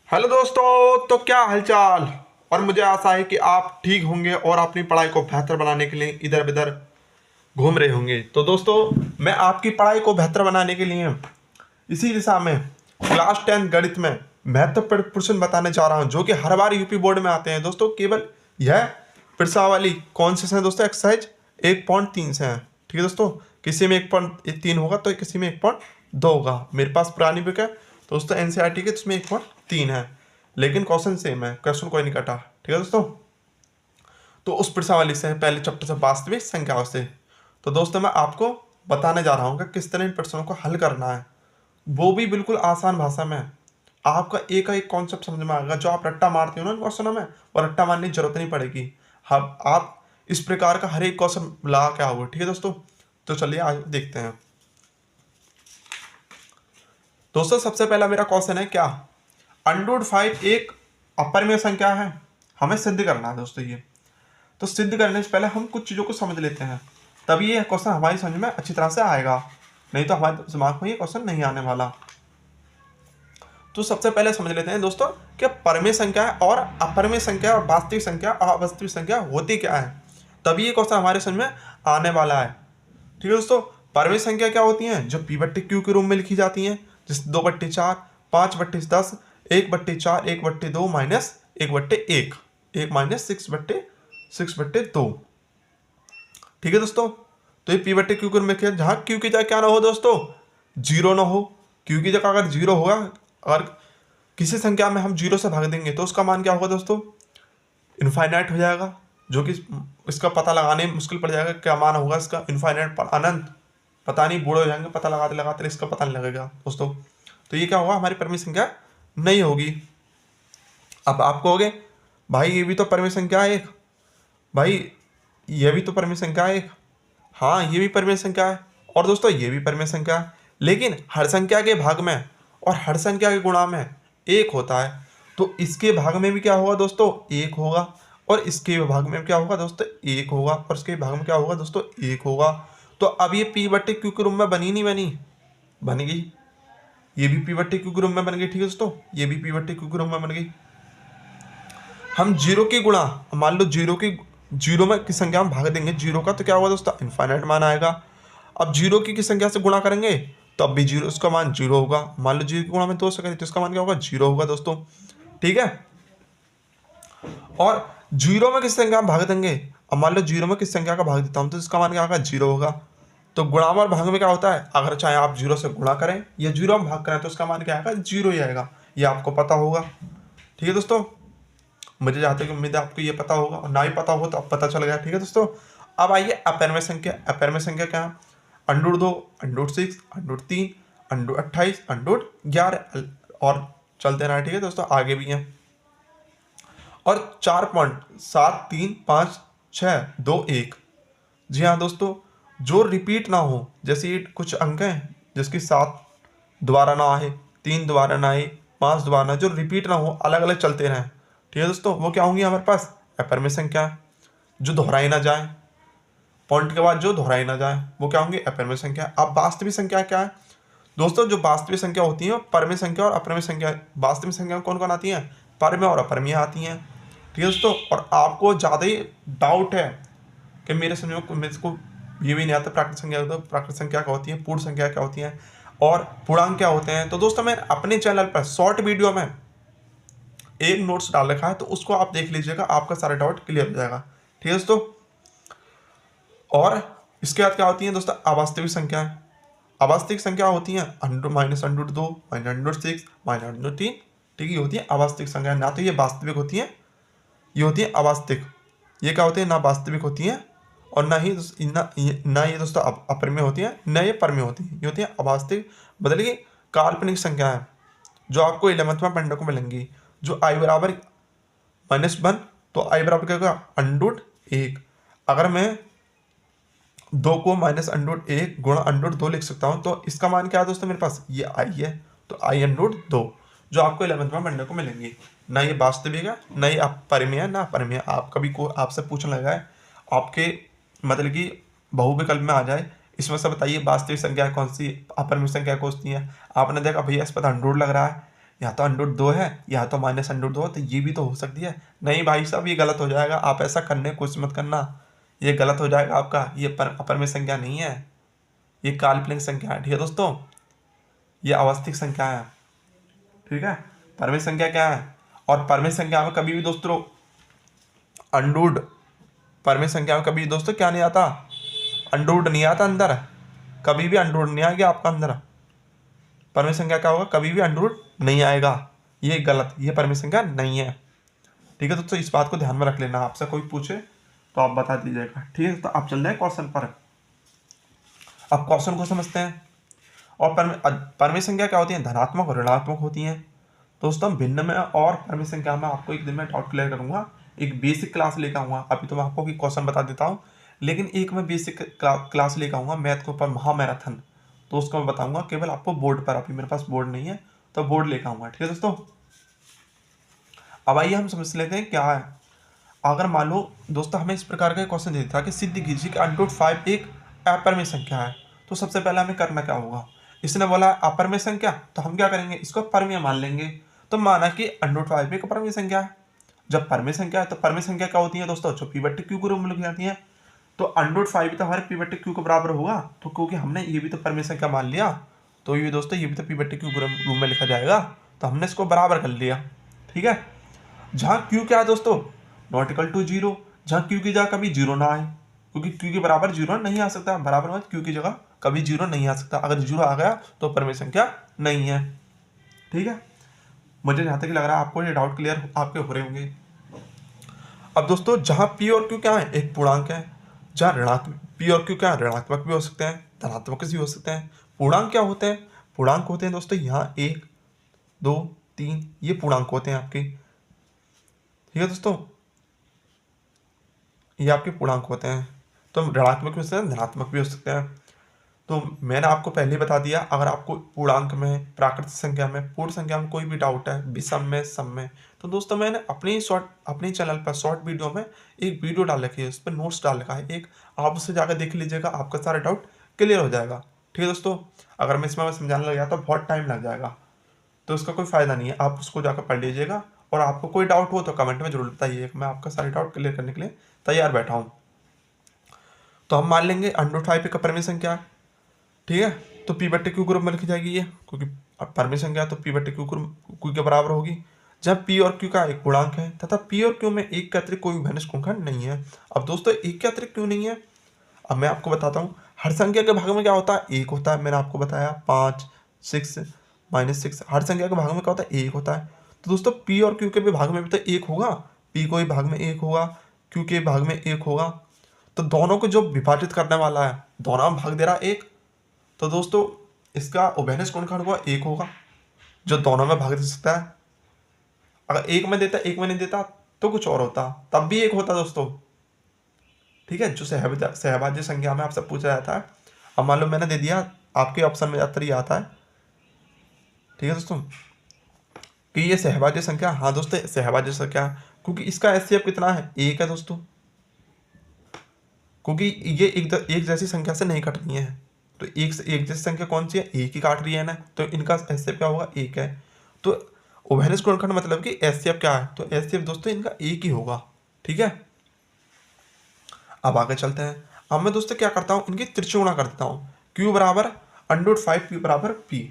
Hello दोस्तों, तो क्या हालचाल। और मुझे आशा है कि आप ठीक होंगे और अपनी पढ़ाई को बेहतर बनाने के लिए इधर उधर घूम रहे होंगे। तो दोस्तों, मैं आपकी पढ़ाई को बेहतर बनाने के लिए इसी दिशा में क्लास 10 गणित में महत्वपूर्ण प्रश्न बताने जा रहा हूं, जो कि हर बार यूपी बोर्ड में आते हैं। दोस्तों, केवल यह प्रश्नावली कौन से हैं दोस्तों? एक्सरसाइज 1.3 से हैं। ठीक है दोस्तों, किसी में 1.3 होगा तो किसी में 1.2 होगा। मेरे पास पुरानी बुक है दोस्तों एनसीईआरटी की, जिसमें 1.3 है, लेकिन क्वेश्चन सेम है, क्वेश्चन कोई नहीं कटा। ठीक है दोस्तों, तो उस प्रश्नावली से पहले चैप्टर से वास्तविक संख्याओं से। तो दोस्तों, मैं आपको बताने जा रहा हूँ कि किस तरह इन प्रश्नों को हल करना है, वो भी बिल्कुल आसान भाषा में। आपका एक का एक कॉन्सेप्ट समझ में आएगा। जो आप रट्टा मारते हो ना क्वेश्चनों में, वो रट्टा मारने की जरूरत नहीं पड़ेगी। आप इस प्रकार का हर एक क्वेश्चन लगा के आओगे। ठीक है दोस्तों, तो चलिए आज देखते हैं। दोस्तों, सबसे पहला मेरा क्वेश्चन है क्या √5 एक अपरिमेय संख्या है। हमें सिद्ध करना है दोस्तों ये। तो सिद्ध करने से पहले हम कुछ चीज़ों को समझ लेते हैं, तभी ये क्वेश्चन हमारी समझ में अच्छी तरह से आएगा, नहीं तो हमारे दिमाग में ये क्वेश्चन नहीं आने वाला। तो सबसे पहले समझ लेते हैं दोस्तों कि परिमेय संख्या और अपरिमेय संख्या और वास्तविक संख्या अवास्तविक संख्या होती क्या है, तभी ये क्वेश्चन हमारे समझ में आने वाला है। ठीक है दोस्तों, परिमेय संख्या क्या होती हैं? जो P/Q के रूप में लिखी जाती हैं, जैसे 2/4, 5/10, 1/4, 1/2 माइनस 1/1, 1 माइनस 6/2। ठीक है दोस्तों, तो ये P/Q के रूप में लिखा है, जहाँ Q की जगह क्या ना हो दोस्तों, जीरो ना हो। Q की जगह अगर जीरो होगा, अगर किसी संख्या में हम जीरो से भाग देंगे तो उसका मान क्या होगा दोस्तों? इनफाइनाइट हो जाएगा, जो कि इसका पता लगाने में मुश्किल पड़ जाएगा। क्या मान होगा इसका? इनफाइनाइट, अनंत, पता नहीं, बूढ़े हो जाएंगे पता लगाते लगाते, इसका पता नहीं लगेगा दोस्तों। तो ये क्या होगा? हमारी परिमेय संख्या नहीं होगी। अब आप कहोगे भाई ये भी तो परिमेय संख्या है एक, भाई ये भी तो परिमेय संख्या है एक। हाँ, ये भी परिमेय संख्या है, और दोस्तों ये भी परिमेय संख्या है, लेकिन हर संख्या के भाग में और हर संख्या के गुणा में एक होता है। तो इसके भाग में भी क्या होगा दोस्तों? एक होगा, और इसके भाग में क्या होगा दोस्तों? एक होगा, और इसके भाग में क्या होगा दोस्तों? एक होगा। तो अब ये P/Q के रूप में बनी नहीं बनी? बन गई। ये भी P/Q के रूप में बन गई। ठीक है दोस्तों, ये भी P/Q के रूप में बन गई। हम जीरो की गुणा, मान लो जीरो में की संख्या हम भाग देंगे जीरो का, तो क्या होगा दोस्तों? इनफाइनाइट मान आएगा। अब जीरो की संख्या से गुणा करेंगे तो अब भी जीरो, उसका मान जीरो होगा। मान लो जीरो की गुणा में 2 से करें तो इसका मान क्या होगा? जीरो होगा दोस्तों। ठीक है, और जीरो में किस संख्या में भाग देंगे, अब मान लो जीरो में किस संख्या का भाग देता हूं तो इसका मान क्या होगा? जीरो होगा। तो गुणा और भाग में क्या होता है? अगर चाहे आप जीरो से गुणा करें या जीरो में भाग करें तो उसका मान क्या आएगा? जीरो ही आएगा। ये आपको पता होगा। ठीक है दोस्तों, मुझे जहाँ तक उम्मीद है आपको ये पता होगा, और ना ही पता हो तो अब पता चल गया। ठीक है दोस्तों, अब आइए अपरिमेय संख्या। अपरिमेय संख्या क्या है? √2, √6, √3, √28, √11, और चलते रहे। ठीक है दोस्तों, आगे भी हैं। और 4.73561। जी हाँ दोस्तों, जो रिपीट ना हो, जैसे ये कुछ अंक हैं जिसकी 7 दोबारा ना आए, 3 दोबारा ना आए, 5 दोबारा ना, जो रिपीट ना हो, अलग अलग चलते रहें। ठीक है दोस्तों, वो क्या होंगी हमारे पास? अपरिमेय संख्या। जो दोहराई ना जाए, पॉइंट के बाद जो दोहराई ना जाए, वो क्या होंगी? अपरिमेय संख्या। अब वास्तविक संख्या क्या है दोस्तों? जो वास्तविक संख्या होती है परिमेय संख्या और अपरिमेय संख्या। वास्तविक संख्या कौन कौन आती है? परिमेय और अपरिमेय आती हैं। ठीक है दोस्तों, और आपको ज़्यादा ही डाउट है कि मेरे समझ में, मेरे को ये भी नहीं आता प्राकृत संख्या, तो प्राकृत संख्या क्या होती है, पूर्ण संख्या क्या होती है, और पूर्णांक क्या होते हैं। तो दोस्तों, मैं अपने चैनल पर शॉर्ट वीडियो में एक नोट्स डाल रखा है, तो उसको आप देख लीजिएगा, आपका सारा डाउट क्लियर हो जाएगा। ठीक है दोस्तों, और इसके बाद क्या होती है दोस्तों? अवास्तविक संख्या। अवास्तविक संख्या होती है √2, -√2, -√6, -√3। ठीक है, ये होती है अवास्तविक संख्या। ना तो ये वास्तविक होती है, ये होती है अवास्तविक। ये क्या होती है? ना वास्तविक होती है, और ना ही ना ये दोस्तों अपरिमेय होती है, ना ये परिमेय होती है। ये होती है अवास्तविक, बदल की काल्पनिक संख्या है, जो आपको 11th में पढ़ने को मिलेंगी। जो i बराबर -1, तो i बराबर क्या होगा? √1। अगर मैं 2 को -√1 गुणा √2 लिख सकता हूँ, तो इसका मान क्या है दोस्तों मेरे पास? ये i है, तो i √2, जो आपको 11th में पढ़ने को मिलेंगी। ना ये वास्तविक है, ना ये अपरिमेय है, ना अपरिमेय। आप कभी को आपसे पूछने लगा है, आपके मतलब कि बहुविकल्प में आ जाए, इसमें से बताइए वास्तविक संख्या कौन सी, अपरिमेय संख्या कौन सी है। आपने देखा भैया इस पर 100 लग रहा है, यहाँ तो √2 है, यहाँ तो -√2, तो ये भी तो हो सकती है। नहीं भाई साहब, ये गलत हो जाएगा, आप ऐसा करने की कोशिश मत करना, ये गलत हो जाएगा आपका। ये अपरिमेय संख्या नहीं है, ये काल्पनिक संख्या है। ठीक है दोस्तों, ये अवस्थित संख्या है। ठीक है, परिमेय संख्या क्या है? और परिमेय संख्या में कभी भी दोस्तों अंडूड, परिमेय संख्या में कभी दोस्तों क्या नहीं आता? अंडूड नहीं आता अंदर, कभी भी अंडूड नहीं आएगा आपका अंदर। परिमेय संख्या क्या होगा? कभी भी अंडूड नहीं आएगा। ये गलत, ये परिमेय संख्या नहीं है। ठीक है दोस्तों, इस बात को ध्यान में रख लेना, आपसे कोई पूछे तो आप बता दीजिएगा। ठीक है, तो आप चल रहे हैं क्वेश्चन पर। अब क्वेश्चन को समझते हैं। और परिमेय संख्या क्या होती है? धनात्मक और ऋणात्मक होती हैं। दोस्तों भिन्न में और परिमेय संख्या में आपको एक दिन में डाउट क्लियर करूंगा, एक बेसिक क्लास लेकर आऊंगा। अभी तो मैं आपको क्वेश्चन बता देता हूँ, लेकिन एक मैं बेसिक क्लास लेकर आऊंगा मैथ के ऊपर, महामैराथन। तो उसको मैं बताऊंगा केवल आपको बोर्ड पर। अभी मेरे पास बोर्ड नहीं है तो बोर्ड लेकर आऊंगा। ठीक है दोस्तों, अब आइए हम समझ लेते हैं क्या है। अगर मान लो दोस्तों हमें इस प्रकार का क्वेश्चन दे था कि सिद्ध कीजिए कि √5 एक अपरिमेय संख्या है, तो सबसे पहले हमें करना क्या होगा? इसने बोला अपरिमेय संख्या, तो हम क्या करेंगे? इसको परिमेय मान लेंगे। तो माना कि √5 एक अपरिमेय संख्या है। जब परिमेय संख्या है तो परिमेय संख्या क्या होती है दोस्तों? जो p/q के रूप में लिखी जाती है। तो √5 तो हमारे p/q के बराबर होगा, तो क्योंकि हमने ये भी तो परिमेय संख्या मान लिया, तो ये दोस्तों ये भी तो p/q के रूप में लिखा जाएगा, तो हमने इसको बराबर कर लिया। ठीक है, जहाँ q क्या है दोस्तों? ≠0, जहाँ q की जगह कभी 0 ना आए, क्योंकि q के बराबर 0 नहीं आ सकता, बराबर में q की जगह कभी 0 नहीं आ सकता। अगर 0 आ गया तो परिमेय संख्या नहीं है। ठीक है, मुझे जहाँ तक लग रहा है आपको ये डाउट क्लियर आपके हो रहे होंगे। अब दोस्तों जहाँ p और q क्या है? एक पूर्णांक है। जहाँ ऋणात्मक p और q क्या है? ऋणात्मक भी हो सकते हैं, धनात्मक भी हो सकते हैं। पूर्णांक क्या होते हैं? पूर्णांक होते हैं दोस्तों यहाँ 1, 2, 3, ये पूर्णांक होते हैं आपके। ठीक है दोस्तों, ये आपके पूर्णांक होते हैं। तो ऋणात्मक भी हो सकते हैं, धनात्मक भी हो सकते हैं। तो मैंने आपको पहले ही बता दिया, अगर आपको पूर्णांक में, प्राकृतिक संख्या में, पूर्ण संख्या में कोई भी डाउट है, विषम में, सम में, तो दोस्तों मैंने अपने चैनल पर शॉर्ट वीडियो में एक वीडियो डाल रखी है, उस पर नोट्स डाल रखा है एक, आप उससे जाकर देख लीजिएगा, आपका सारा डाउट क्लियर हो जाएगा। ठीक है दोस्तों, अगर मैं इसमें समझाने लग गया तो बहुत टाइम लग जाएगा, तो उसका कोई फ़ायदा नहीं है। आप उसको जाकर पढ़ लीजिएगा, और आपको कोई डाउट हो तो कमेंट में जरूर बताइए, मैं आपका सारे डाउट क्लियर करने के लिए तैयार बैठा हूँ। तो हम मान लेंगे √5 एक अपरिमेय संख्या है। ठीक है, तो p/q ग्रुप में लिखी जाएगी ये, क्योंकि परिमेय संख्या तो p/q के बराबर होगी। जब p और q का एक पूर्णांक है तथा p और q में एक के अतिरिक्त कोई घनिष्ठ गुणनखंड नहीं है। अब दोस्तों एक के अतिरिक्त क्यों नहीं है? अब मैं आपको बताता हूँ। हर संख्या के भाग में क्या होता है? एक होता है। मैंने आपको बताया 5, 6, -6, हर संख्या के भाग में क्या होता है? एक होता है। तो दोस्तों p और q के भी भाग में भी तो एक होगा, p को भी भाग में एक होगा, q के भाग में एक होगा। तो दोनों को जो विभाजित करने वाला है, दोनों में भाग दे रहा है एक, तो दोस्तों इसका उभयनिष्ठ गुणनखंड हुआ एक होगा, जो दोनों में भाग दे सकता है। अगर एक में देता, एक में नहीं देता तो कुछ और होता, तब भी एक होता दोस्तों। ठीक है, जो सहभाज्य संख्या में आपसे पूछा जाता है। अब मान लो मैंने दे दिया, आपके ऑप्शन में ज्यादातर ये आता है। ठीक है दोस्तों, कि ये सहभाज्य संख्या, हाँ दोस्तों सहभाज्य संख्या, क्योंकि इसका एचसीएफ कितना है? एक है दोस्तों, क्योंकि ये एक जैसी संख्या से नहीं कट रही है। तो एक जैसी संख्या कौन सी है? एक ही काट रही है ना, तो इनका एचसीएफ क्या होगा? एक है। तो उभयनिष्ठ गुणनखंड मतलब कि एचसीएफ क्या है? तो एचसीएफ दोस्तों इनका एक ही होगा। ठीक है, अब आगे चलते हैं। अब मैं दोस्तों क्या करता हूँ, इनकी त्रिज्या गुणा कर देता हूँ। q बराबर √5, p बराबर p।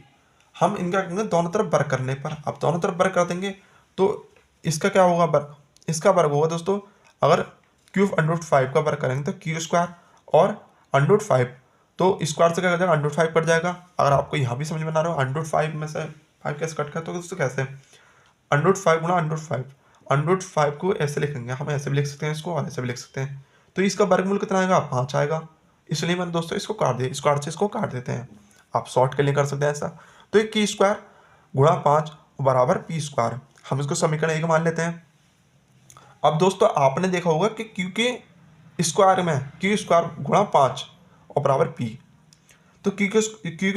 हम इनका करेंगे दोनों तरफ वर्ग करने पर। अब दोनों तरफ वर्ग कर देंगे तो इसका क्या होगा? वर्ग, इसका वर्ग होगा दोस्तों। अगर q √5 का वर्ग करेंगे तो q² और √5, तो स्क्वायर से क्या कर जाएगा? √5 कट जाएगा। अगर आपको यहाँ भी समझ में ना रहा हो √5 में से 5 कैसे कट कर, तो दोस्तों कैसे? √5 गुणा √5, √5 को ऐसे लिखेंगे, हम ऐसे भी लिख सकते हैं इसको और ऐसे भी लिख सकते हैं। तो इसका वर्गमूल कितना आएगा? 5 आएगा। इसलिए मैंने दोस्तों इसको काट दिया, स्क्वायर से इसको काट देते हैं। आप शॉर्ट के लिए कर सकते हैं ऐसा। तो q² गुणा 5 बराबर p², हम इसको समीकरण 1 मान लेते हैं। अब दोस्तों आपने देखा होगा कि q के स्क्वायर में q² गुणा 5 और बराबर p, तो q² के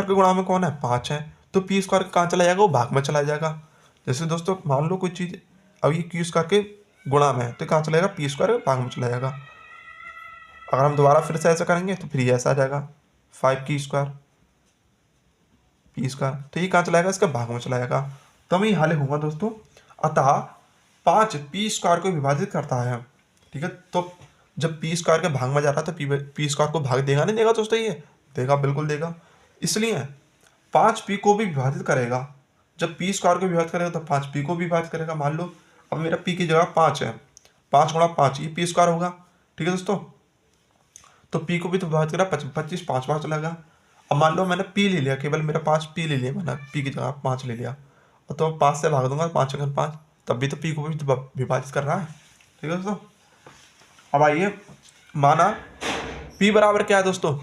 गुणा में कौन है? 5 है। तो p² कहाँ चला जाएगा? वो भाग में चला जाएगा। जैसे दोस्तों मान लो कोई चीज़ अब ये q² के गुणा में है, तो कहाँ चलेगा? p² भाग में चला जाएगा। अगर हम दोबारा फिर से ऐसा करेंगे तो फिर ये ऐसा आ जाएगा 5 q², पी स्क्वायर, तो ये कहाँ चला जाएगा, इसका भाग में चला जाएगा। तो मैं हाल होगा दोस्तों। अतः 5 पी स्क्वायर को विभाजित करता है। ठीक है, तो जब पी स्क्वायर के भाग में जा रहा है तो पी स्क्वायर को भाग देगा नहीं देगा दोस्तों, ये देगा, बिल्कुल देगा। इसलिए 5 पी को भी विभाजित करेगा। जब पी स्क्वायर को विभाजित करेगा तो 5 पी को भी विभाजित करेगा। मान लो अब मेरा पी की जगह 5 है, 5 गुणा 5 ये पी स्क्वायर होगा। ठीक है दोस्तों, तो पी को भी तो विभाजित करा, 25 5 बार चलेगा। अब मान लो मैंने पी ले लिया, केवल मेरा 5 पी ले लिया, मैंने पी की जगह 5 ले लिया, और तो 5 से भाग दूंगा, 5 अगर 5, तब भी तो पी को भी तो विभाजित कर रहा है। ठीक है दोस्तों, अब आइए, माना पी बराबर क्या है दोस्तों,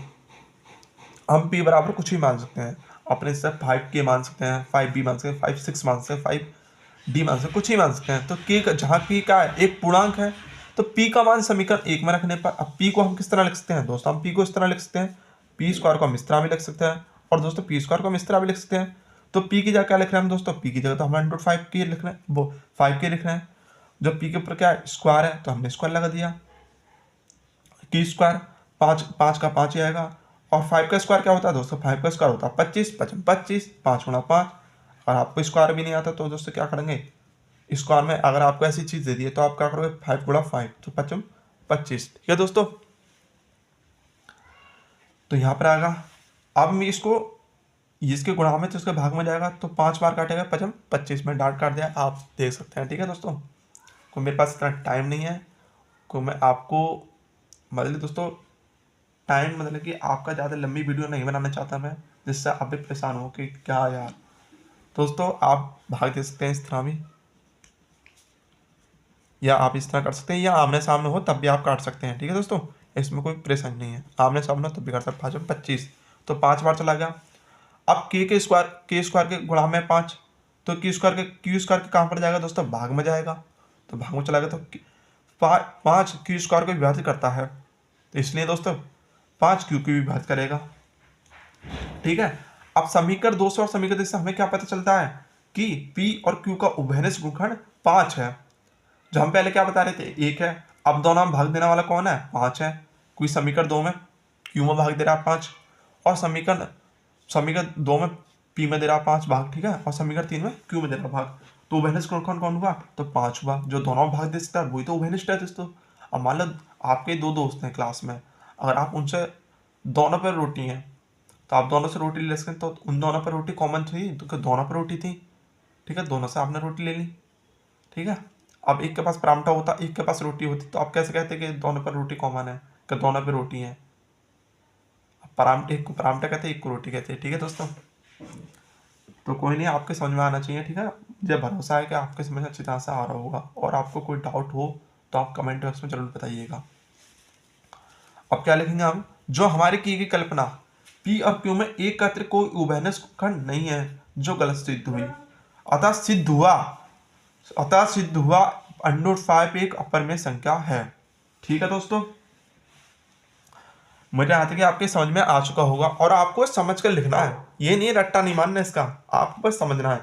हम पी बराबर कुछ भी मान सकते हैं अपने से, 5k मान सकते हैं, 5b मान सकते हैं, 5 6 मान सकते हैं, 5d मान सकते हैं, कुछ ही मान सकते हैं। तो k जहाँ p का है एक पूर्णांक है, तो p का मान समीकरण 1 में रखने पर, अब p को हम किस तरह लिख सकते हैं दोस्तों, हम p को इस तरह लिख सकते हैं, पी स्क्वायर को हम इस तरह भी लिख सकते हैं, और दोस्तों पी स्क्वायर को हम इस तरह भी लिख सकते हैं। तो p की जगह क्या लिख रहे हैं हम दोस्तों, p की जगह तो हम 1/5k लिख रहे हैं, वो 5k लिख रहे हैं। जब p के ऊपर क्या है, स्क्वायर है, तो हमने स्क्वायर लगा दिया, की स्क्वायर 5 का 5 ही आएगा। और 5 का स्क्वायर क्या होता है दोस्तों, 5 का स्क्वायर होता है 25, 25 5 गुणा 5। और आपको स्क्वायर भी नहीं आता तो दोस्तों क्या करेंगे, स्क्वायर में अगर आपको ऐसी चीज़ दे दी है तो आप क्या करोगे, 5 गुणा 5 तो 5 25। ठीक है दोस्तों, तो यहाँ पर आएगा। अब मैं इसको इसके गुणा में तो इसके भाग में जाएगा, तो 5 बार काटेगा 5 25 में डाट काट दिया, आप देख सकते हैं। ठीक है दोस्तों, को मेरे पास इतना टाइम नहीं है को मैं आपको मतलब दोस्तों टाइम मतलब कि आपका ज़्यादा लंबी वीडियो नहीं बनाना चाहता मैं, जिससे आप भी परेशान हो कि क्या यार। दोस्तों आप भाग दे सकते हैं इस तरह भी, या आप इस तरह कर सकते हैं, या आमने सामने हो तब भी आप काट सकते हैं। ठीक है दोस्तों, इसमें कोई परेशानी नहीं है, आमने सामने हो तब भी काट सकते हैं। 25 तो 5 बार चला गया। अब के स्क्वायर के गुणा में 5, तो क्यू स्क्वायर के कहाँ पर जाएगा दोस्तों, भाग में जाएगा, तो भाग में चला गया। तो 5 क्यू स्क्वायर को विभाजित करता है, तो इसलिए दोस्तों 5 क्यू की विभाजित करेगा। ठीक है, अब समीकरण 2 से और समीकरण 3 से हमें क्या पता चलता है कि P और Q का उभयनिष्ठ गुणनखंड 5 है। जो हम पहले क्या बता रहे थे, 1 है। अब दोनों में भाग देने वाला कौन है, 5 है। कोई समीकरण 2 में Q में भाग दे रहा है 5, और समीकरण 2 में P में दे रहा है 5 भाग। ठीक है, और समीकरण 3 में Q में दे रहा भाग, तो उभयनिष्ठ गुणनखंड कौन हुआ, तो 5 हुआ। जो दोनों में भाग दे सकता है वही तो उभयनिष्ठ है दोस्तों। अब मान लो आपके 2 दोस्त हैं क्लास में, अगर आप उनसे दोनों पर रोटी हैं तो आप दोनों से रोटी ले सकते हैं, तो उन दोनों पर रोटी कॉमन थी, तो दोनों पर रोटी थी। ठीक है, दोनों से आपने रोटी ले ली। ठीक है, अब एक के पास पराठा होता, एक के पास रोटी होती, तो आप कैसे कहते कि दोनों पर रोटी कॉमन है, कि दोनों पर रोटी है। एक को पराठा कहते हैं, एक को रोटी कहते हैं। ठीक है दोस्तों, तो कोई नहीं, आपके समझ में आना चाहिए। ठीक है, मुझे भरोसा है कि आपके समझ अच्छी तरह से आ रहा होगा, और आपको कोई डाउट हो तो आप कमेंट बॉक्स में जरूर बताइएगा। अब क्या लिखेंगे हम, जो हमारे की गई कल्पना P और Q में एक का कोई उभयनिष्ठ खंड नहीं है, जो गलत सिद्ध हुई। अतः सिद्ध हुआ √5 एक अपरिमेय संख्या है। ठीक है दोस्तों, मुझे आता है कि आपके समझ में आ चुका होगा, और आपको समझ कर लिखना है, ये नहीं रट्टा नहीं मानना इसका, आपको बस समझना है।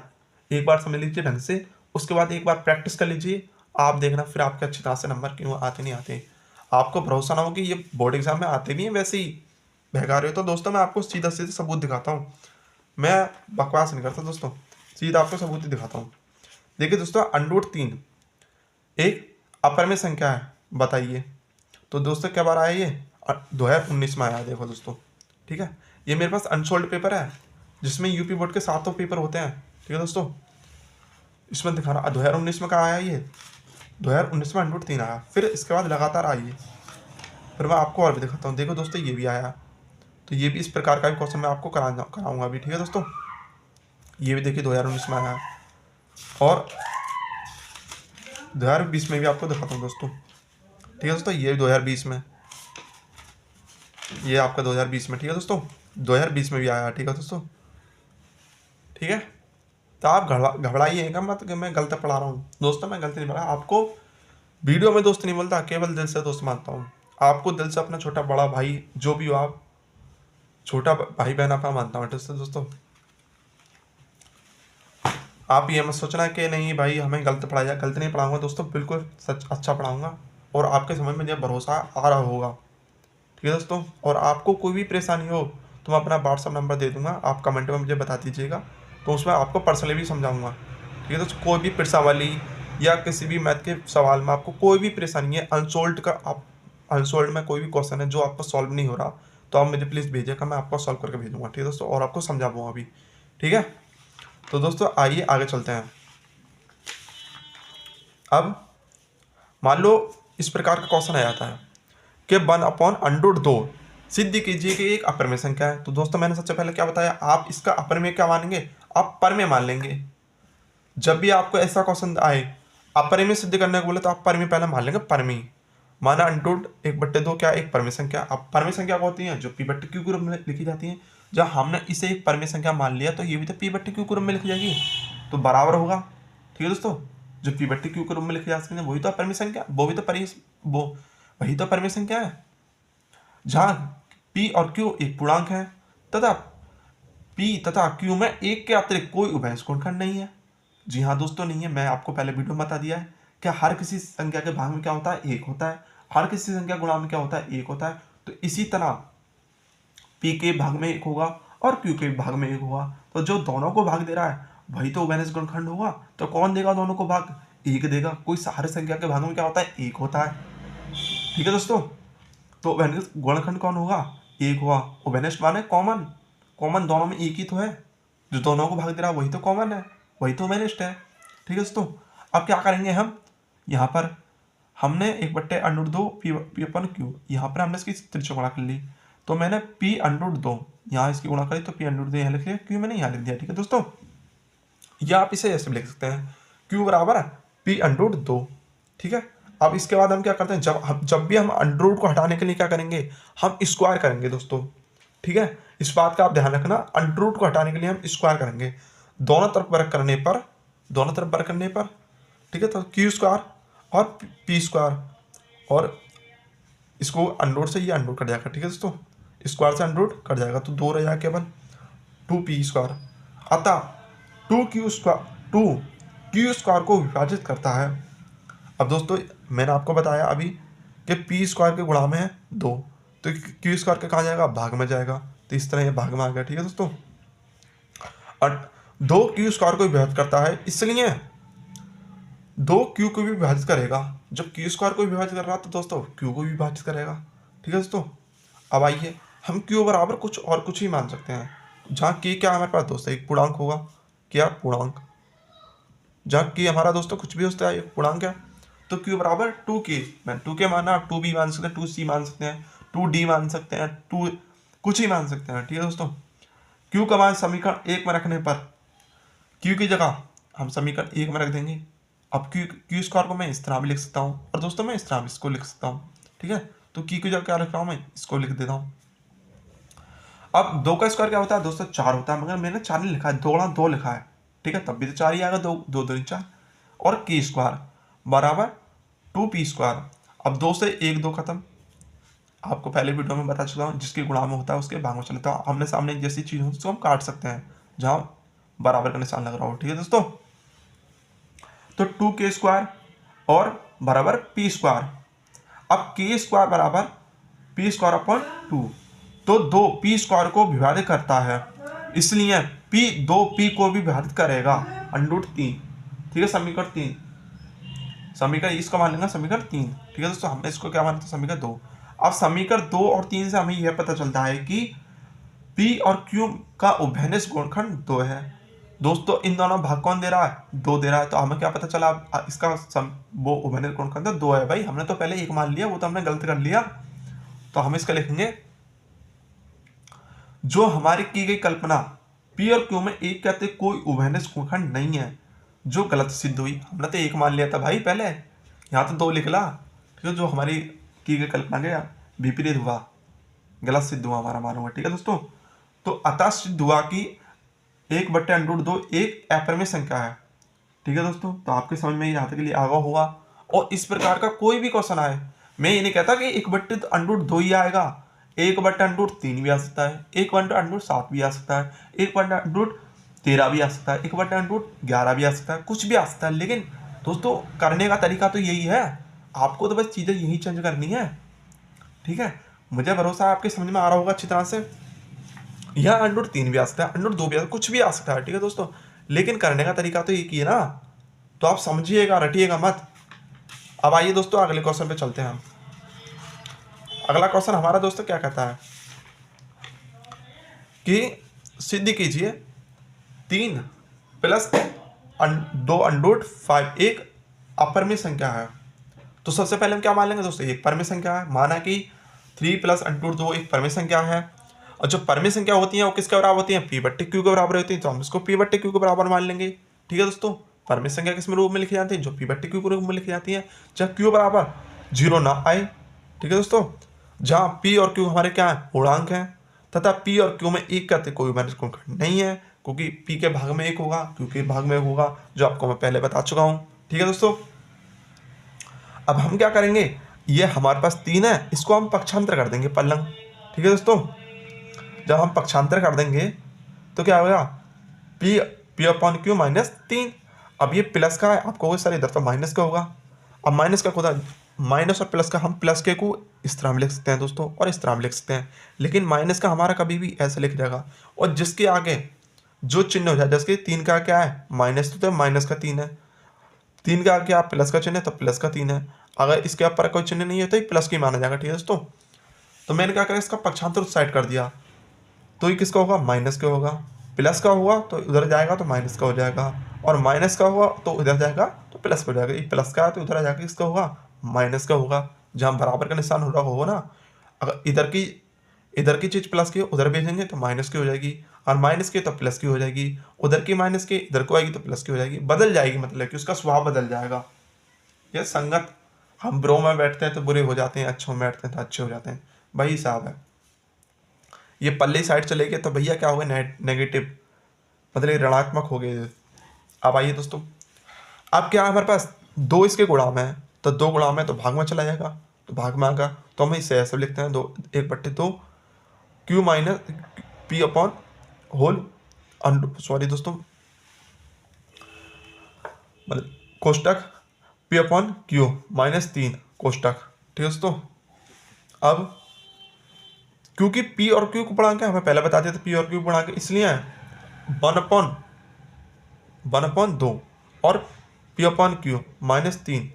एक बार समझ लीजिए ढंग से, उसके बाद एक बार प्रैक्टिस कर लीजिए, आप देखना फिर आपके अच्छी तरह से नंबर क्यों आते नहीं आते। आपको भरोसा ना हो कि ये बोर्ड एग्जाम में आते नहीं है वैसे ही बहका रहे हो, तो दोस्तों मैं आपको सीधा सीधा सबूत दिखाता हूँ, मैं बकवास नहीं करता दोस्तों, सीधा आपको सबूत ही दिखाता हूँ। देखिए दोस्तों, √3 एक अपरिमेय संख्या है, बताइए। तो दोस्तों क्या बार आया, ये 2019 में आया। देखो दोस्तों, ठीक है, ये मेरे पास अनसोल्ड पेपर है, जिसमें यूपी बोर्ड के 7 पेपर होते हैं। ठीक है दोस्तों, इसमें दिखा रहा 2019 में कहाँ आया, ये 2019 में √3 आया। फिर इसके बाद लगातार आई है, फिर मैं आपको और भी दिखाता हूँ। देखो दोस्तों, ये भी आया, तो ये भी इस प्रकार का भी क्वेश्चन मैं आपको कराऊंगा अभी। ठीक है दोस्तों, ये भी देखिए 2019 में आया, और 2020 में भी आपको दिखाता हूँ दोस्तों। ठीक है दोस्तों, ये 2020 में, ये आपका 2020 में। ठीक है दोस्तों, 2020 में भी आया। ठीक है दोस्तों, ठीक है, तो आप घबराइएगा मत कि मैं गलत पढ़ा रहा हूँ दोस्तों, मैं गलती नहीं पढ़ा, आपको वीडियो में दोस्त नहीं बोलता, केवल दिल से दोस्त मानता हूँ। आपको दिल से अपना छोटा बड़ा भाई जो भी हो, आप छोटा भाई बहन आपका मानता हूँ। दोस्तों आप ये मत सोचना कि नहीं भाई हमें गलत पढ़ाया, गलत नहीं पढ़ाऊंगा दोस्तों, बिल्कुल सच अच्छा पढ़ाऊंगा, और आपके समझ में जब भरोसा आ रहा होगा। ठीक है दोस्तों, और आपको कोई भी परेशानी हो तो मैं अपना व्हाट्सअप नंबर दे दूंगा, आप कमेंट में मुझे बता दीजिएगा, तो उसमें आपको पर्सनली भी समझाऊंगा। ठीक है दोस्तों, कोई भी प्रश्नावली या किसी भी मैथ के सवाल में आपको कोई भी परेशानी है, अनसोल्ड का आप अनसोल्ड में कोई भी क्वेश्चन है जो आपको सॉल्व नहीं हो रहा, तो आप मुझे प्लीज़ भेजिएगा, मैं आपको सॉल्व करके भेजूंगा। ठीक है दोस्तों, और आपको समझाऊंगा भी। ठीक है, तो दोस्तों आइए आगे चलते हैं। अब मान लो इस प्रकार का क्वेश्चन आ जाता है कि 1/√2 सिद्ध कीजिए कि एक अपरिमेय संख्या है। तो दोस्तों मैंने सबसे पहले क्या बताया, आप इसका अपरिमेय क्या मानेंगे, आप परमेय मान लेंगे। जब भी आपको ऐसा क्वेश्चन आए अपरिमेय सिद्ध करने को बोले तो आप परमेय पहले मान लेंगे, परमेय माना अंडरूट 1/2 क्या एक परमेय संख्या। अब परमेय संख्या क्या होती है, जो P/Q के रूप में लिखी जाती है। जब हमने इसे एक परमेय संख्या मान लिया तो ये भी तो P/Q के रूप में लिखी जाएगी, तो बराबर होगा। ठीक है दोस्तों, जो P/Q के रूप में लिखी जा सकती है वही तो परमेय संख्या, वही तो परमेय संख्या है। जहाँ P और Q एक पूर्णांक है तथा P तथा Q में एक के अतिरिक्त कोई उभयनिष्ठ गुणनखंड नहीं है। जी हाँ दोस्तों, नहीं है। मैं आपको पहले वीडियो में बता दिया है कि हर किसी संख्या के भाग में क्या होता है, एक होता है। हर किसी संख्या गुणा में क्या होता है, एक होता है। तो इसी तरह P के भाग में एक होगा और Q के भाग में एक होगा, तो जो दोनों को भाग दे रहा है वही तो उभयनिष्ठ गुणनखंड होगा। तो कौन देगा दोनों को भाग, एक देगा। कोई हर संख्या के भाग में क्या होता है, एक होता है। ठीक है दोस्तों, तो उभयनिष्ठ गुणनखंड कौन होगा, एक हुआ। उभयनिष्ठ माने कॉमन, कॉमन दोनों में एक ही तो है, जो दोनों को भाग दे रहा है वही तो कॉमन है, वही तो उभयनिष्ठ है। ठीक है दोस्तों, अब क्या करेंगे हम, यहाँ पर हमने 1/√2 P/Q, यहाँ पर हमने इसकी त्रिज्या गुणा कर ली, तो मैंने P/√2 यहाँ इसकी गुणा करी, तो P/√2 यहाँ लिख लिया, Q मैंने यहाँ लिख दिया। ठीक है दोस्तों, या आप इसे ऐसे भी लिख सकते हैं, Q बराबर P/√2। ठीक है, अब इसके बाद हम क्या करते हैं, जब भी हम अंडर को हटाने के लिए क्या करेंगे, हम स्क्वायर करेंगे दोस्तों। ठीक है, इस बात का आप ध्यान रखना, अंडर को हटाने के लिए हम स्क्वायर करेंगे, दोनों तरफ वर्ग करने पर। ठीक है, तो Q² और P² और इसको अंडर से ये अंडर कट जाएगा। ठीक है दोस्तों, स्क्वायर से अंडर कट जाएगा, तो 2 रह जाएगा केवल 2P²। अतः 2Q² को विभाजित करता है। अब दोस्तों मैंने आपको बताया अभी कि P² के गुणा में है 2, तो Q² के कहाँ जाएगा, भाग में जाएगा, तो इस तरह ये भाग में आ गया। ठीक है दोस्तों, और 2Q² को विभाजित करता है, इसलिए 2Q को भी विभाजित करेगा। जब Q² को विभाजित कर रहा तो दोस्तों Q को भी विभाजित करेगा। ठीक है दोस्तों, अब आइए हम Q बराबर कुछ ही मान सकते हैं, जहाँ K क्या हमारे पास दोस्तों एक पूर्णांक होगा, क्या पूर्णांक, जहाँ K हमारा दोस्तों कुछ भी होता है एक पूर्णांक है, तो Q बराबर 2K, मैं 2K माना, 2B मान सकते हैं, 2C मान सकते हैं, 2D मान सकते हैं, 2 कुछ ही मान सकते हैं। ठीक है दोस्तों, Q का मान समीकरण 1 में रखने पर Q की जगह हम समीकरण 1 में रख देंगे। अब Q² को मैं इस तरह भी लिख सकता हूँ, और दोस्तों मैं इस तरह भी इसको लिख सकता हूँ। ठीक है, तो Q की जगह क्या लिख रहा हूँ, मैं इसको लिख देता हूँ। अब 2 का स्क्वायर क्या होता है दोस्तों, 4 होता है, मगर मैंने 4 नहीं लिखा है, 2 लिखा है। ठीक है, तब भी तो 4 ही आएगा, 2 2 4, और K² बराबर 2P²। अब 2 से 1 2 खत्म, आपको पहले वीडियो में बता चुका हूँ, जिसके गुणा में होता है उसके भाग में चलता है। आमने सामने जैसी चीज हो उसको हम काट सकते हैं जहाँ बराबर का निशान लग रहा हो। ठीक है दोस्तों, तो 2K² और बराबर P²। अब K² बराबर P²/2, तो 2P² को विभाजित करता है, इसलिए P 2P को भी विभाजित करेगा, √3। ठीक है, समीकरण इसको मान लेंगे समीकरण 3। ठीक है दोस्तों, हमने इसको क्या माना था, समीकरण 2। अब समीकरण 2 और 3 से हमें यह पता चलता है कि P और Q का उभयनिष्ठ गुणनखंड 2 है। दोस्तों इन दोनों भाग कौन दे रहा है, 2 दे रहा है, तो हमें क्या पता चला, इसका वो उभयनिष्ठ गुणनखंड 2 है। भाई हमने तो पहले 1 मान लिया, वो तो हमने गलत कर लिया, तो हम इसका लिखेंगे, जो हमारी की गई कल्पना P और Q में एक के अतिरिक्त कोई उभयनिष्ठ गुणनखंड नहीं है, जो गलत सिद्ध हुई। हमने तो 1 मान लिया था भाई पहले, यहाँ तो 2 लिख ला। ठीक है, जो हमारी की गई कल्पना के विपरीत हुआ, गलत सिद्ध हुआ हमारा मान हुआ। ठीक है दोस्तों, तो अतः सिद्ध हुआ कि 1/√2 एक अपरिमेय संख्या है। ठीक है दोस्तों, तो आपके समझ में यहाँ तक के लिए आगा होगा। और इस प्रकार का कोई भी क्वेश्चन आए, मैं ये नहीं कहता कि 1/√2 ही आएगा, 1/√3 भी आ सकता है, 1/√7 भी आ सकता है, 1/13 भी आ सकता है, 1/11 भी आ सकता है, कुछ भी आ सकता है। लेकिन दोस्तों करने का तरीका तो यही है, आपको तो बस चीज़ें यही चेंज करनी है। ठीक है, मुझे भरोसा है आपके समझ में आ रहा होगा अच्छी तरह से। यहाँ अंडर 3 भी आ सकता है, अंडर 2 भी आ सकता है, कुछ भी आ सकता है, ठीक है दोस्तों। लेकिन करने का तरीका तो एक ही है ना, तो आप समझिएगा, रटिएगा मत। अब आइए दोस्तों अगले क्वेश्चन पे चलते हैं हम। अगला क्वेश्चन हमारा दोस्तों क्या कहता है कि सिद्ध कीजिए 3 प्लस 2 अंडर 5 एक अपरिमेय संख्या है। तो सबसे पहले हम क्या मान लेंगे दोस्तों, एक परिमेय संख्या है। माना कि 3 प्लस अंडर 2 एक परिमेय संख्या है, और जो परिमेय संख्या होती है वो किसके बराबर होती है, p/q के बराबर होती है, तो हम इसको p/q के बराबर मान लेंगे, ठीक है दोस्तों। परिमेय संख्या किस में रूप में लिखी जाती है, जो p/q के रूप में लिखी जाती है, जहाँ q बराबर 0 ना आए, ठीक है दोस्तों। जहाँ p और q हमारे क्या है, पूर्णांक हैं, तथा p और q में एक का कोई महत्वपूर्ण नहीं है, क्योंकि p के भाग में 1 होगा, q के भाग में होगा, जो आपको मैं पहले बता चुका हूँ, ठीक है दोस्तों। अब हम क्या करेंगे, ये हमारे पास 3 है, इसको हम पक्षांतर कर देंगे पलंग, ठीक है दोस्तों। जब हम पक्षांतर कर देंगे तो क्या होगा, p/q माइनस 3। अब ये प्लस का है, आपको वो सर इधर तो माइनस का होगा। अब माइनस का खुदा, माइनस और प्लस का हम प्लस के को इस तरह में लिख सकते हैं दोस्तों, और इस तरह में लिख सकते हैं, लेकिन माइनस का हमारा कभी भी ऐसे लिख जाएगा, और जिसके आगे जो चिन्ह हो जाए, जैसे 3 का क्या है, माइनस, तो माइनस का 3 है, 3 का आगे आप प्लस का चिन्ह है तो प्लस का 3 है, अगर इसके ऊपर कोई चिन्ह नहीं है तो ये प्लस की माना जाएगा, ठीक है दोस्तों। तो मैंने क्या करा, इसका पक्षांतर उस साइड कर दिया, तो ये किसका होगा, माइनस का होगा। प्लस का हुआ तो उधर जाएगा तो माइनस का हो जाएगा, और माइनस का हुआ तो उधर जाएगा तो प्लस का हो जाएगा। ये प्लस का है तो उधर जाएगा किसका होगा, माइनस का होगा। जहाँ बराबर का निशान हो रहा होगा ना, अगर इधर की चीज़ प्लस की उधर भेजेंगे तो माइनस की हो जाएगी, और माइनस की तो प्लस की हो जाएगी, उधर की माइनस की इधर को आएगी तो प्लस की हो जाएगी, बदल जाएगी, मतलब कि उसका स्वभाव बदल जाएगा। ये संगत, हम ब्रो में बैठते हैं तो बुरे हो जाते हैं, अच्छों में बैठते हैं तो अच्छे हो जाते हैं, वही साहब है। ये पल्ले साइड चले गए तो भैया क्या हो गए, नेगेटिव, मतलब ऋणात्मक हो गए। अब आइए दोस्तों, अब क्या है हमारे पास, 2 इसके गुणा में है, तो 2 गुणा में तो भाग में चला जाएगा, तो भाग में आएगा, तो हम इसे ऐसे लिखते हैं, 1/2 q minus p upon whole, sorry दोस्तों, मतलब कोष्टक p अपॉन q माइनस 3 कोष्टक, ठीक है दोस्तों। अब क्योंकि p और q को गुणांक है, हमें पहले बता दिया था p और q गुणांक, इसलिए 1/2 और p/q माइनस 3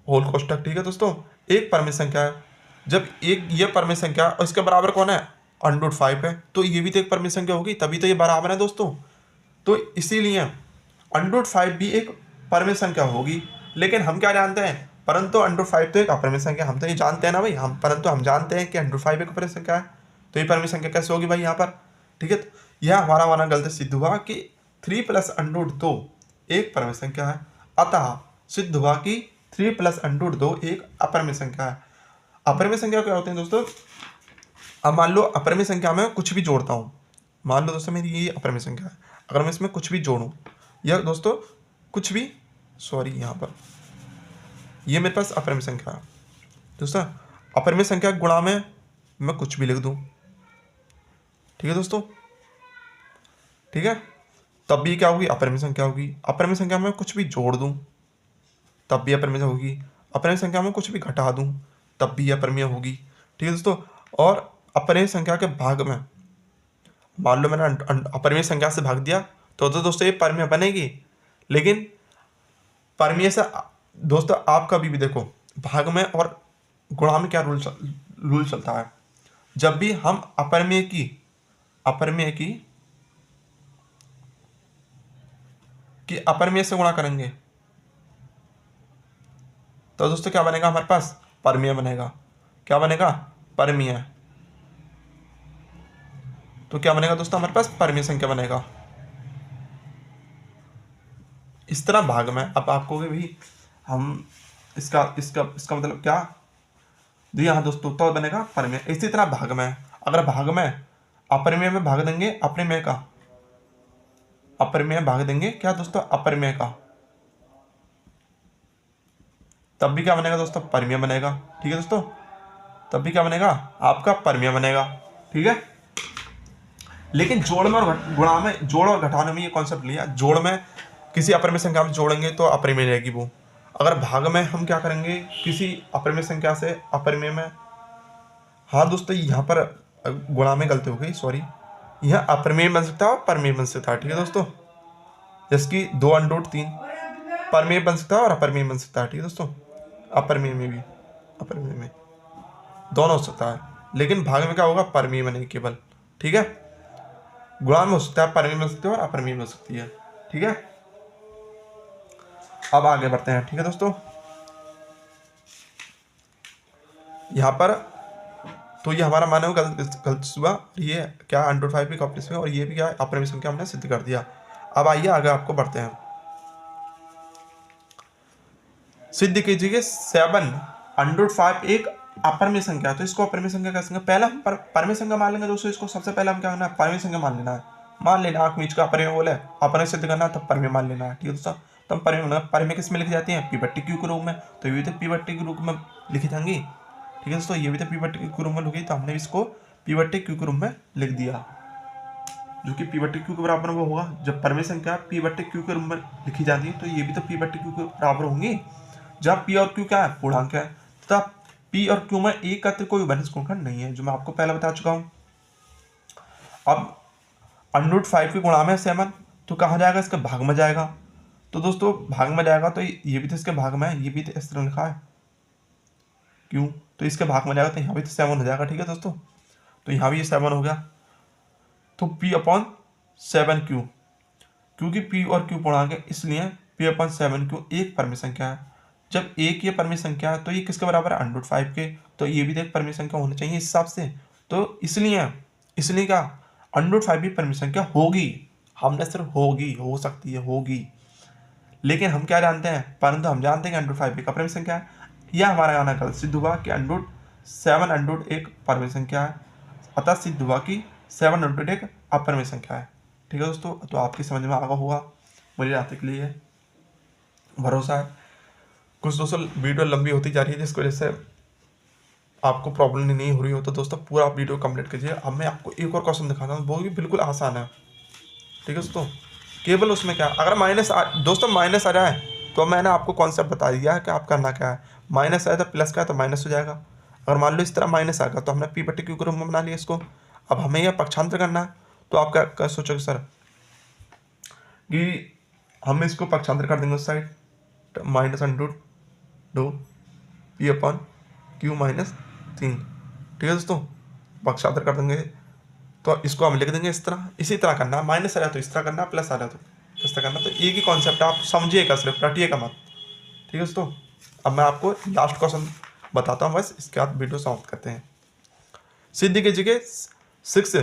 होल कोष्टक, ठीक है दोस्तों। एक परिमेय संख्या है, जब एक ये परिमेय संख्या और इसके बराबर कौन है, √5 है, तो ये भी तो एक परिमेय संख्या होगी, तभी तो ये बराबर है दोस्तों। तो इसीलिए √5 भी एक परिमेय संख्या होगी, लेकिन हम क्या जानते हैं, परंतु √5 तो एक अपरिमेय संख्या, हम तो ये जानते हैं ना भाई, परंतु हम जानते हैं कि √5 एक अपरिमेय संख्या है, तो ये परिमेय संख्या कैसे होगी भाई यहाँ पर, ठीक है। तो यह हमारा माना गलत सिद्ध हुआ कि 3 प्लस √2 एक परिमेय संख्या है, अतः सिद्ध हुआ कि 3 प्लस √2 एक अपरिमेय संख्या है। अपरिमेय संख्या क्या होते हैं दोस्तों, अब मान लो अपरिमेय संख्या में कुछ भी जोड़ता हूँ, मान लो दोस्तों मेरी ये अपरिमेय संख्या है, अगर मैं इसमें कुछ भी जोड़ूँ, या दोस्तों कुछ भी, सॉरी यहाँ पर ये मेरे पास अपरिमेय संख्या है दोस्तों, अपरिमेय संख्या गुणा में मैं कुछ भी लिख दूँ, ठीक है दोस्तों, ठीक है, तब भी क्या होगी, अपरिमेय संख्या होगी। अपरिमेय संख्या में कुछ भी जोड़ दूँ तब भी अपरिमेय होगी, अपरिमेय संख्या में कुछ भी घटा दूँ तब भी अपरिमेय होगी, ठीक है दोस्तों। और अपरिमेय संख्या के भाग में मान लो मैंने अपरिमेय संख्या से भाग दिया तो दोस्तों ये परिमेय बनेगी, लेकिन परिमेय से दोस्तों आप कभी भी देखो भाग में और गुणा में क्या रूल चलता है, जब भी हम अपरिमेय की अपरिमेय से गुणा करेंगे तो दोस्तों क्या बनेगा, हमारे पास परिमेय बनेगा। क्या बनेगा, परिमेय। तो क्या बनेगा दोस्तों, हमारे पास परिमेय संख्या बनेगा इस तरह भाग में। अब आपको भी हम इसका मतलब क्या जी, हाँ दोस्तों, तो बनेगा परिमेय। इसी तरह भाग में, अगर भाग में अपरिमेय में भाग देंगे अपरिमेय का, अपरिमेय भाग देंगे क्या दोस्तों, अपरिमेय का, तब भी क्या बनेगा दोस्तों, परिमेय बनेगा, ठीक है दोस्तों, तब भी क्या बनेगा, आपका परिमेय बनेगा, ठीक है। लेकिन जोड़ में और गुणा में, जोड़ और घटाने में ये कॉन्सेप्ट लिया, जोड़ में किसी अपरिमेय संख्या में जोड़ेंगे तो अपरिमेय रहेगी वो, अगर भाग में हम क्या करेंगे किसी अपरिमेय संख्या से अपरिमेय में, हाँ दोस्तों यहाँ पर गुणा में गलती हो गई, सॉरी, यह अपरिमेय बन सकता है और परमेय बन सकता है। ठीक है दोस्तों, जैसे कि 2 अंडर 3 परमेय बन सकता है और अपरिमेय बन सकता है। ठीक है दोस्तों, अपरिमेय में भी, अपरिमेय में दोनों हो सकता है, लेकिन भाग में क्या होगा, परमेय बनेगी केवल। ठीक है, गुणा में हो सकता है, परमेय बन सकती है और अपरिमेय बन सकती है। ठीक है, अब आगे बढ़ते हैं। ठीक है दोस्तों, यहाँ पर तो ये हमारा माना हुआ गलत हुआ, ये क्या अंडर 5 भी कॉम्प्लेक्स में, और ये भी क्या अपरिमेय संख्या हमने सिद्ध कर दिया। अब आइए आगे आपको बढ़ते हैं। सिद्ध कीजिए 7 अंडर 5 एक अपरिमेय संख्या है। तो इसको अपरिमेय संख्या कैसे, पहले हम परमेय संख्या मान लेंगे दोस्तों। इसको सबसे पहले हम क्या करना है, परमेय संख्या मान लेना है। मान लेना आंख बीच का अपरिमेय बोले, अपरिमेय सिद्ध करना है, तब परमेय मान लेना है। ठीक है दोस्तों, तो हम परमेय, परमेय किस में लिखी जाती है, पी बट्टी क्यू के रूप में। तो ये भी तो पी बट्टी के रूप में लिखी जाएंगी। ठीक है दोस्तों, ये भी तो पी बट्टी क्यू के रूप में लिखी, तो हमने इसको पी बट्टी क्यू के रूप में लिख दिया, जो कि पी बट्टी क्यू के बराबर वो होगा। जब परमेय संख्या पी बट्टी क्यू के रूप में लिखी जाती है, तो ये भी तो पी बट्टी क्यू के बराबर होंगी। जब पी और क्यू क्या है, पूर्णांक है, तथा पी और क्यू में एक का कोई उभयनिष्ठ गुणनखंड नहीं है, जो मैं आपको पहले बता चुका हूं। अब अंडर 5 के गुणा में 7, तो कहाँ जाएगा, इसके भाग में जाएगा। तो दोस्तों भाग में जाएगा, तो ये भी तो इसके भाग में है, ये भी तो इस तरह लिखा है क्यों, तो इसके भाग में जाएगा, तो यहाँ भी तो 7 हो जाएगा। ठीक है दोस्तों, तो यहाँ भी ये 7 हो गया। तो P/7 क्यू, क्योंकि P और Q पूर्णांक है, इसलिए P/7 क्यू एक परमेय संख्या है। जब एक ये परमेय संख्या है, तो ये किसके बराबर है, अंडर 5 के, तो ये भी तो एक परमेय संख्या होनी चाहिए इस हिसाब से। तो इसलिए क्या, अंडर 5 भी परमेय संख्या होगी। हमने सिर्फ होगी, हो सकती है, होगी, लेकिन हम क्या जानते हैं, परंतु हम जानते हैं कि अंडर 5 एक अपरिमेय संख्या है। यह हमारा यहाँ गलत सिद्ध हुआ कि अंडर 7 अंडर एक परमेय संख्या है, अतः सिद्ध हुआ कि 7 अंडर एक अपरिमेय संख्या है। ठीक है दोस्तों, तो आपकी समझ में आ गया होगा, मुझे आते के लिए भरोसा है। कुछ दोस्तों वीडियो लंबी होती जा रही है, जिसकी वजह से आपको प्रॉब्लम नहीं हो रही हो, तो दोस्तों पूरा वीडियो कंप्लीट कीजिए। अब मैं आपको एक और क्वेश्चन दिखाता हूँ, वो भी बिल्कुल आसान है। ठीक है दोस्तों, केवल उसमें क्या, अगर दोस्तों माइनस आ जाए, तो मैंने आपको कॉन्सेप्ट बता दिया है कि आप करना क्या है। माइनस आया तो प्लस का है तो माइनस हो जाएगा। अगर मान लो इस तरह माइनस आ गया, तो हमने पी बट्टी क्यू के रूप में बना लिया इसको। अब हमें यह पक्षांतर करना है, तो आप क्या सोचोगे सर, कि हम इसको पक्षांतर कर देंगे उस साइड, -√2 P/Q -3। ठीक है दोस्तों, पक्षांतर कर देंगे, तो इसको हम लिख देंगे इस तरह। इसी तरह करना, माइनस आ रहा तो इस तरह करना, प्लस आ रहा तो इस तरह करना। तो एक ही कॉन्सेप्ट आप समझिएगा, सिर्फ रटिएगा मत। ठीक है दोस्तों, अब मैं आपको लास्ट क्वेश्चन बताता हूँ बस, इसके बाद वीडियो समाप्त करते हैं। सिद्ध की जगह 6 +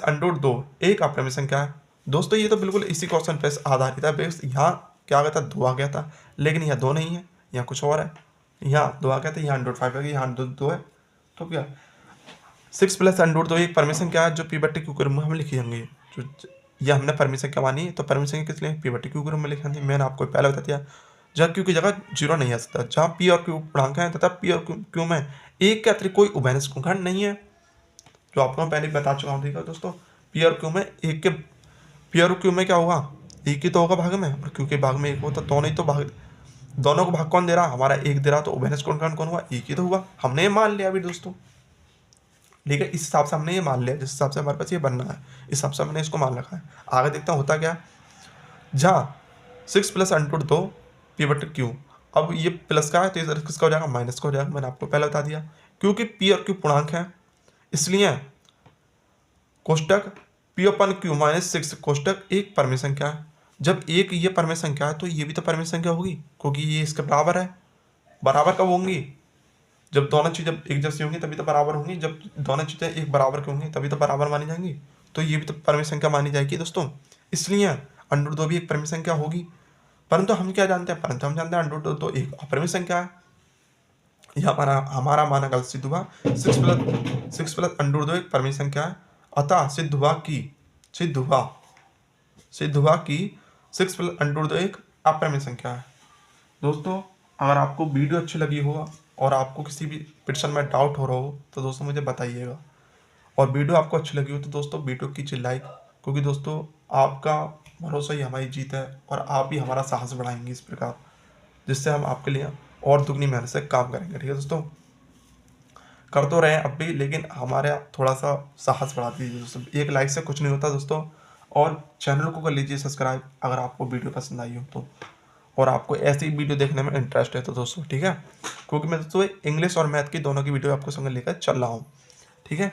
√2 एक अपरिमेय संख्या है। दोस्तों ये तो बिल्कुल इसी क्वेश्चन पे आधारित है। बेस यहाँ क्या आ गया था, 2 आ गया था, लेकिन यहाँ 2 नहीं है, यहाँ कुछ और है। यहाँ 2 आ गया था, यहाँ √5 है, यहाँ 2 है। तो क्या 6 + √2 एक परमेय संख्या है, जो पी बट्टी क्यू के रूप में हम लिखी जाएंगे। जो यह हमने परमेय संख्या मानी है, तो परमेय संख्या किस लिए, पी बट्टी क्यू के रूप में लिखेंगे। मैंने आपको पहले बता दिया, जहाँ क्यू की जगह 0 नहीं आ सकता, जहाँ पी और क्यू पूर्णांक है, तथा पी और क्यू में एक के अतिरिक्त कोई उभयनिष्ठ गुणनखंड नहीं है, जो आपको मैं पहले बता चुका हूँ। ठीक है दोस्तों, पी और क्यू में पी और क्यू में क्या होगा, एक ही तो होगा भाग में, और क्यू के भाग में एक होता, दोनों ही तो भाग, दोनों को भाग कौन दे रहा, हमारा एक दे रहा, तो उभयनिष्ठ गुणनखंड कौन हुआ, एक ही तो हुआ। हमने ये मान लिया अभी दोस्तों। ठीक है, इस हिसाब से हमने ये मान लिया, जिस हिसाब से हमारे पास ये बनना है, इस हिसाब से हमने इसको मान रखा है। आगे देखता हूँ होता क्या, जहाँ 6 + √2 P/Q, अब ये प्लस का है, तो इधर किसका हो जाएगा, माइनस का हो जाएगा। मैंने आपको पहले बता दिया, क्योंकि पी और क्यू पूर्णांक है, इसलिए कोष्टक P/Q -6 कोष्टक एक परमेय संख्या है। जब एक ये परमेय संख्या है, तो ये भी तो परमेय संख्या होगी, क्योंकि ये इसके बराबर है। बराबर कब होंगी, जब दोनों चीज़ें एक जैसी होंगी तभी तो बराबर होंगी। जब दोनों चीज़ें एक बराबर की होंगी तभी तो बराबर मानी जाएंगी, तो ये भी तो परमेय संख्या मानी जाएगी दोस्तों। इसलिए √2 भी एक परमेय संख्या होगी। परंतु हम क्या जानते हैं, हम जानते हैं √2 एक अपरिमेय संख्या है। यह हमारा माना गलत सिद्ध हुआ। 6 + √2 एक परमेय संख्या है, अतः सिद्ध हुआ कि 6 + √2 एक अपरिमेय संख्या है। दोस्तों अगर आपको वीडियो अच्छी लगी हो और आपको किसी भी प्रश्न में डाउट हो रहा हो, तो दोस्तों मुझे बताइएगा। और वीडियो आपको अच्छी लगी हो तो दोस्तों वीडियो कीजिए लाइक, क्योंकि दोस्तों आपका भरोसा ही हमारी जीत है, और आप ही हमारा साहस बढ़ाएंगे इस प्रकार, जिससे हम आपके लिए और दुगनी मेहनत से काम करेंगे। ठीक है दोस्तों, कर तो रहे हैं अब भी, लेकिन हमारे थोड़ा सा साहस बढ़ा दीजिए दोस्तों, एक लाइक से कुछ नहीं होता दोस्तों। और चैनल को कर लीजिए सब्सक्राइब अगर आपको वीडियो पसंद आई हो तो, और आपको ऐसी वीडियो देखने में इंटरेस्ट है तो दोस्तों, ठीक है। क्योंकि मैं दोस्तों इंग्लिश और मैथ की दोनों की वीडियो आपको संग लेकर चल रहा हूँ, ठीक है।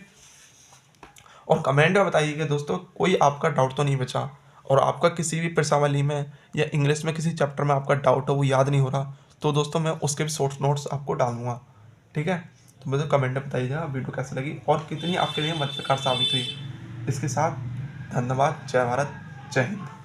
और कमेंट में बताइएगा दोस्तों कोई आपका डाउट तो नहीं बचा, और आपका किसी भी प्रश्नावली में या इंग्लिश में किसी चैप्टर में आपका डाउट है वो याद नहीं हो रहा, तो दोस्तों मैं उसके भी शॉर्ट नोट्स आपको डालूंगा, ठीक है। तो मुझे कमेंट में बताइएगा वीडियो कैसी लगी और कितनी आपके लिए मददगार साबित हुई। इसके साथ धन्यवाद। जय भारत, जय हिंद।